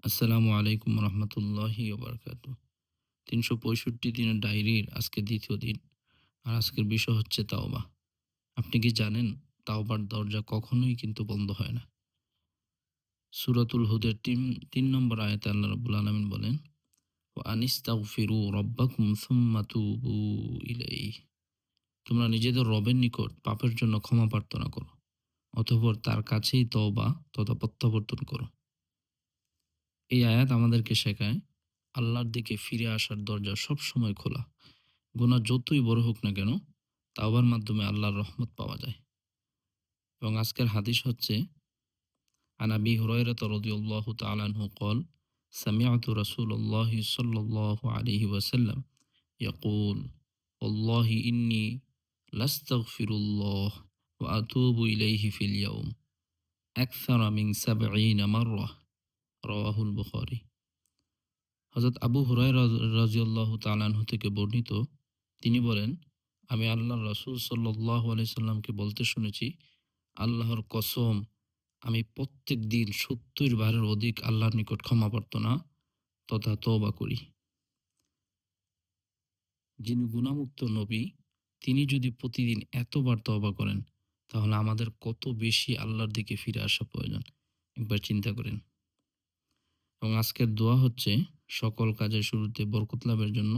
আসসালামু আলাইকুম রহমতুল্লাহি ওবরকাতু। ৩৬৫ দিনের ডায়েরির আজকে দ্বিতীয় দিন। আর আজকের বিষয় হচ্ছে তাওবা। আপনি কি জানেন তাওবার দরজা কখনোই কিন্তু বন্ধ হয় না। সূরাতুল হুদের ৩ নম্বর আয়াতে আল্লাহ রাব্বুল আলামিন বলেন, ওয়া আনিস্তাগফিরু রাব্বাকুম সুম্মা তুবু ইলাইহি। তোমরা নিজেদের রবের নিকট পাপের জন্য ক্ষমা প্রার্থনা করো। অতঃপর তার কাছেই তওবা তথা প্রত্যাবর্তন করো। এই আয়াত আমাদেরকে শেখায় আল্লাহর দিকে ফিরে আসার দরজা সবসময় খোলা। গুনাহ যতই বড় হোক না কেন, তাওবার মাধ্যমে আল্লাহর রহমত পাওয়া যায়। এবং আজকের হাদিস হচ্ছে আন আবি হুরায়রাতা রাদিয়াল্লাহু তাআলা আনহু قال سمعت رسول الله صلى الله عليه وسلم يقول والله إني لاستغفر الله وأتوب إليه في اليوم أكثر من 70 مرة رواه البخاري। হযরত আবু হুরায়রা রাদিয়াল্লাহু তাআলা আনহু থেকে বর্ণিত, তিনি বলেন, আমি আল্লাহর রাসূল সাল্লাল্লাহু আলাইহি সাল্লামকে বলতে শুনেছি, আল্লাহর কসম, আমি প্রত্যেকদিন ৭০ বারের অধিক আল্লাহর নিকট ক্ষমা প্রার্থনা তথা তওবা করি। যিনি গুনাহমুক্ত নবী, তিনি যদি প্রতিদিন এতবার তওবা করেন, তাহলে আমাদের কত বেশি আল্লাহর দিকে ফিরে আসা প্রয়োজন। একবার চিন্তা করেন। এবং আজকের দোয়া হচ্ছে সকল কাজের শুরুতে বরকত লাভের জন্য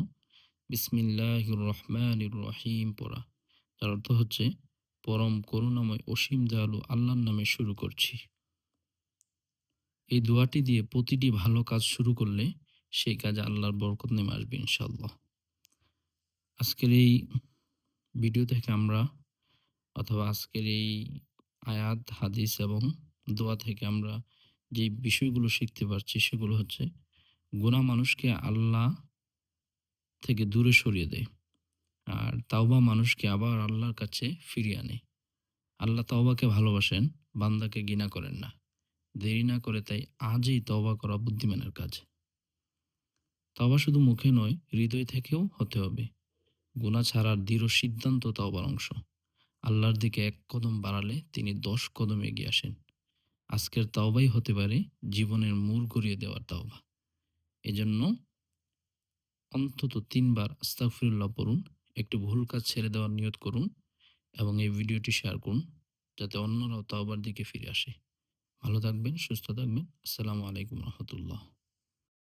বিসমিল্লাহির রহমানির রহিম পড়া। যার অর্থ হচ্ছে পরম করুণাময় অসীম দয়ালু আল্লাহর নামে শুরু করছি। এই দোয়াটি দিয়ে প্রতিটি ভালো কাজ শুরু করলে সেই কাজে আল্লাহর বরকত নেমে আসবে ইনশাআল্লাহ। আজকের এই ভিডিও থেকে আমরা অথবা আজকের এই আয়াত, হাদিস এবং দোয়া থেকে আমরা যে বিষয়গুলো শিখতে পারছি সেগুলো হচ্ছে গুনাহ মানুষকে আল্লাহ থেকে দূরে সরিয়ে দেয়। আর তাওবা মানুষকে আবার আল্লাহর কাছে ফিরিয়ে আনে। আল্লাহ তওবাকে ভালোবাসেন, বান্দাকে ঘৃণা করেন না। দেরি না করে তাই আজই তওবা করা বুদ্ধিমানের কাজ। তওবা শুধু মুখে নয়, হৃদয় থেকেও হতে হবে। গুনাহ ছাড়ার দৃঢ় সিদ্ধান্ত তওবার অংশ। আল্লাহর দিকে এক কদম বাড়ালে তিনি ১০ কদম এগিয়ে আসেন। আজকের তওবাই হতে পারে জীবনের মোড় ঘুরিয়ে দেওয়ার তওবা। এজন্য অন্তত ৩ বার আস্তাগফিরুল্লাহ পড়ুন, একটু ভুল কাজ ছেড়ে দেওয়ার নিয়ত করুন এবং এই ভিডিওটি শেয়ার করুন যাতে অন্যরাও তওবার দিকে ফিরে আসে। ভালো থাকবেন, সুস্থ থাকবেন। আসসালামু আলাইকুম রহমতুল্লাহ।